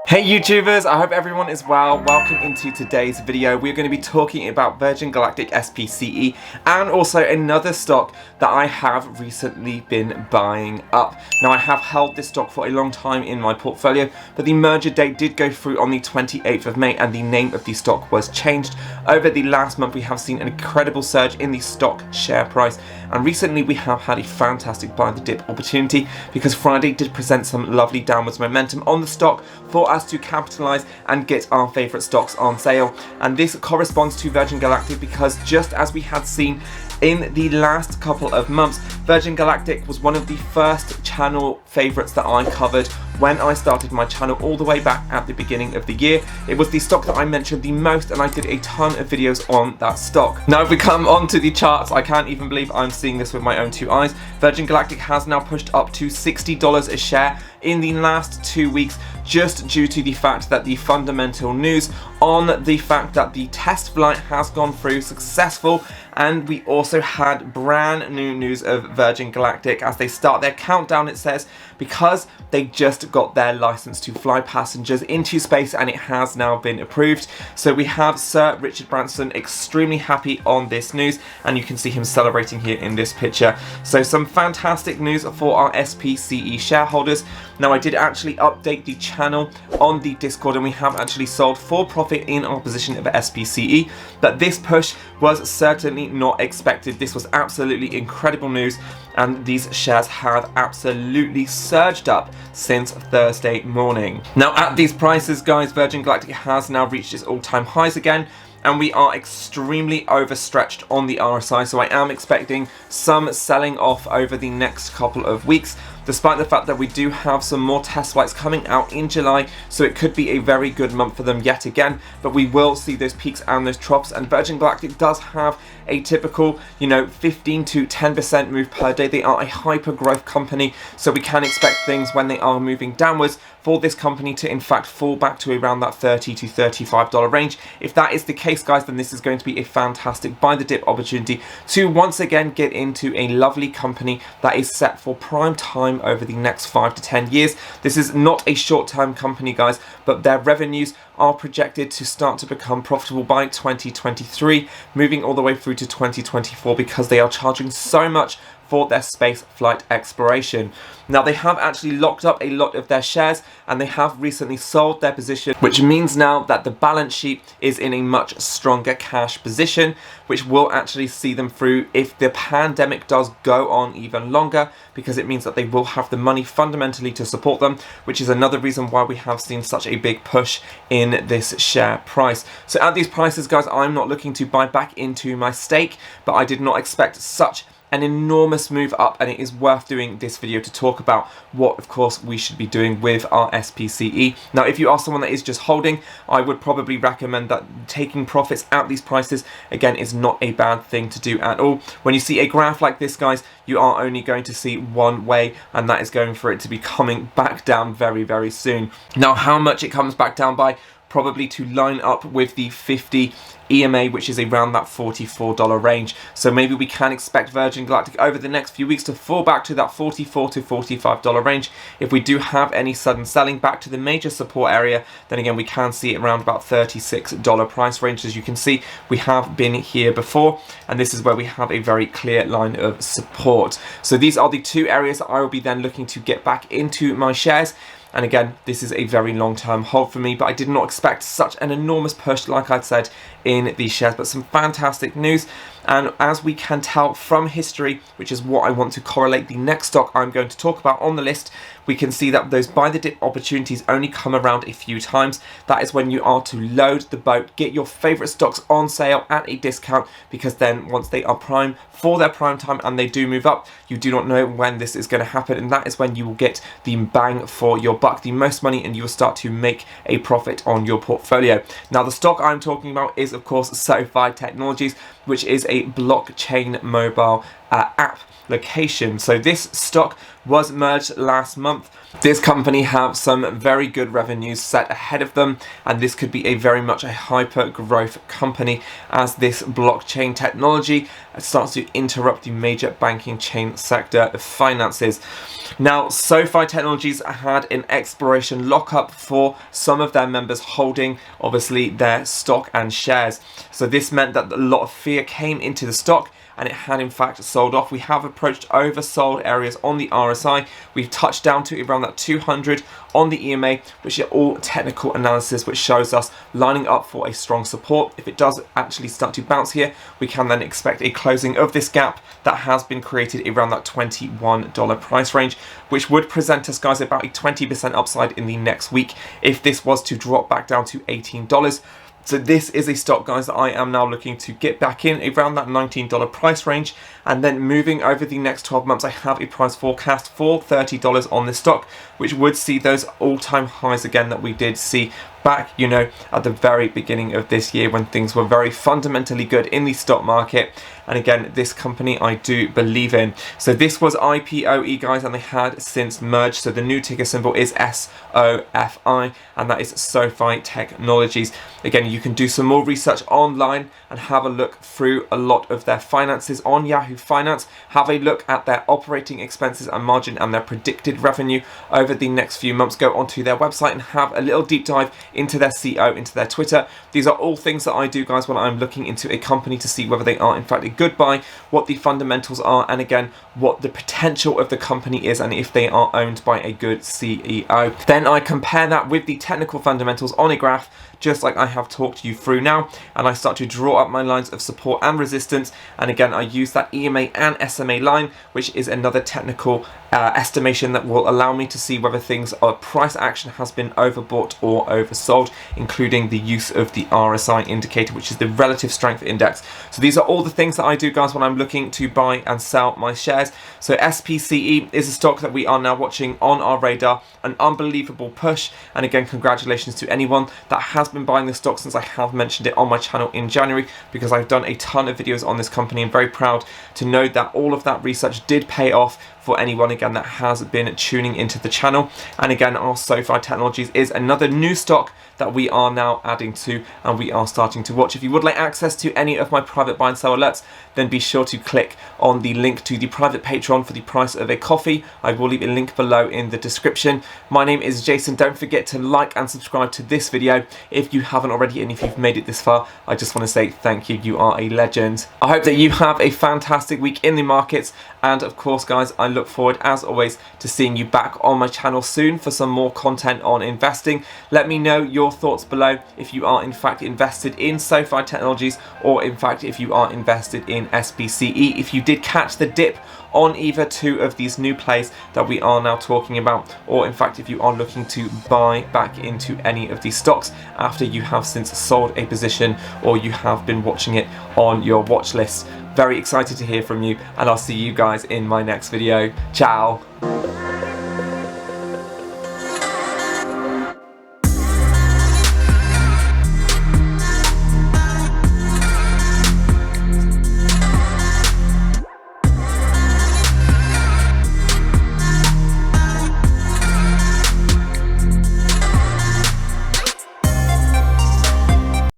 Hey YouTubers, I hope everyone is well. Welcome into today's video. We're going to be talking about Virgin Galactic SPCE and also another stock that I have recently been buying up. Now I have held this stock for a long time in my portfolio, but the merger date did go through on the 28th of May and the name of the stock was changed. Over the last month we have seen an incredible surge in the stock share price, and recently we have had a fantastic buy the dip opportunity because Friday did present some lovely downwards momentum on the stock for us to capitalize and get our favorite stocks on sale. And this corresponds to Virgin Galactic because just as we had seen in the last couple of months, Virgin Galactic was one of the first channel favorites that I covered when I started my channel all the way back at the beginning of the year. It was the stock that I mentioned the most and I did a ton of videos on that stock. Now if we come onto the charts, I can't even believe I'm seeing this with my own two eyes. Virgin Galactic has now pushed up to $60 a share in the last 2 weeks, just due to the fact that the fundamental news on the fact that the test flight has gone through successful, and we also had brand new news of Virgin Galactic as they start their countdown, it says, because they just got their license to fly passengers into space and it has now been approved. So we have Sir Richard Branson extremely happy on this news, and you can see him celebrating here in this picture. So some fantastic news for our SPCE shareholders. Now I did actually update the channel on the Discord and we have actually sold for profit in our position of SPCE, but this push was certainly not expected. This was absolutely incredible news and these shares have absolutely surged up since Thursday morning. Now at these prices guys, Virgin Galactic has now reached its all-time highs again, and we are extremely overstretched on the RSI, so I am expecting some selling off over the next couple of weeks, despite the fact that we do have some more test flights coming out in July, so it could be a very good month for them yet again, but we will see those peaks and those troughs, and Virgin Galactic does have a typical, 15 to 10% move per day. They are a hyper growth company, so we can expect things when they are moving downwards for this company to in fact fall back to around that $30 to $35 range. If that is the case guys, then this is going to be a fantastic buy the dip opportunity to once again get into a lovely company that is set for prime time over the next 5 to 10 years. This is not a short-term company guys, but their revenues are projected to start to become profitable by 2023, moving all the way through to 2024 because they are charging so much for their space flight exploration. Now they have actually locked up a lot of their shares and they have recently sold their position, which means now that the balance sheet is in a much stronger cash position, which will actually see them through if the pandemic does go on even longer, because it means that they will have the money fundamentally to support them, which is another reason why we have seen such a big push in this share price. So at these prices guys, I'm not looking to buy back into my stake, but I did not expect such an enormous move up, and it is worth doing this video to talk about what of course we should be doing with our SPCE. Now if you are someone that is just holding, I would probably recommend that taking profits at these prices again is not a bad thing to do at all. When you see a graph like this guys, you are only going to see one way, and that is going for it to be coming back down very, very soon. Now how much it comes back down by, probably to line up with the 50 EMA, which is around that $44 range. So maybe we can expect Virgin Galactic over the next few weeks to fall back to that $44 to $45 range. If we do have any sudden selling back to the major support area, then again we can see it around about $36 price range. As you can see, we have been here before, and this is where we have a very clear line of support. So these are the two areas that I will be then looking to get back into my shares. And again, this is a very long-term hold for me, but I did not expect such an enormous push, like I'd said, in these shares. But some fantastic news, and as we can tell from history, which is what I want to correlate the next stock I'm going to talk about on the list, we can see that those buy the dip opportunities only come around a few times. That is when you are to load the boat, get your favorite stocks on sale at a discount, because then once they are prime for their prime time and they do move up, you do not know when this is going to happen, and that is when you will get the bang for your buck, the most money, and you will start to make a profit on your portfolio. Now the stock I'm talking about is of course SOFI Technologies, which is a blockchain mobile app location. So this stock was merged last month. This company have some very good revenues set ahead of them, and this could be a very much a hyper growth company as this blockchain technology starts to interrupt the major banking chain sector of finances. Now, SOFI Technologies had an expiration lockup for some of their members holding, obviously, their stock and shares. So this meant that a lot of fear came into the stock, and it had in fact sold off. We have approached oversold areas on the RSI. We've touched down to around that 200 on the EMA, which are all technical analysis, which shows us lining up for a strong support. If it does actually start to bounce here, we can then expect a closing of this gap that has been created around that $21 price range, which would present us, guys, about a 20% upside in the next week if this was to drop back down to $18. So this is a stock, guys, that I am now looking to get back in around that $19 price range, and then moving over the next 12 months, I have a price forecast for $30 on this stock, which would see those all-time highs again that we did see back, you know, at the very beginning of this year when things were very fundamentally good in the stock market. And again, this company I do believe in. So this was IPOE, guys, and they had since merged. So the new ticker symbol is SOFI, and that is SOFI Technologies. Again, you can do some more research online and have a look through a lot of their finances on Yahoo Finance. Have a look at their operating expenses and margin and their predicted revenue over the next few months. Go onto their website and have a little deep dive into their CEO, into their Twitter. These are all things that I do, guys, when I'm looking into a company to see whether they are in fact a good buy, what the fundamentals are, and again, what the potential of the company is, and if they are owned by a good CEO. Then I compare that with the technical fundamentals on a graph, just like I have talked you through now, and I start to draw up my lines of support and resistance. And again, I use that EMA and SMA line, which is another technical estimation that will allow me to see whether things are price action has been overbought or oversold, including the use of the RSI indicator, which is the relative strength index. So these are all the things that I do, guys, when I'm looking to buy and sell my shares. So SPCE is a stock that we are now watching on our radar, an unbelievable push. And again, congratulations to anyone that has been buying this stock since I have mentioned it on my channel in January, because I've done a ton of videos on this company. I'm very proud to know that all of that research did pay off for anyone, again, that has been tuning into the channel. And again, our SOFI Technologies is another new stock that we are now adding to and we are starting to watch. If you would like access to any of my private buy and sell alerts, then be sure to click on the link to the private Patreon for the price of a coffee. I will leave a link below in the description. My name is Jason. Don't forget to like and subscribe to this video if you haven't already, and if you've made it this far, I just want to say thank you. You are a legend. I hope that you have a fantastic week in the markets, and of course, guys, I look forward, as always, to seeing you back on my channel soon for some more content on investing. Let me know your thoughts below if you are in fact invested in SOFI Technologies, or in fact if you are invested in SPCE. If you did catch the dip on either two of these new plays that we are now talking about, or in fact if you are looking to buy back into any of these stocks after you have since sold a position or you have been watching it on your watch list. Very excited to hear from you, and I'll see you guys in my next video. Ciao!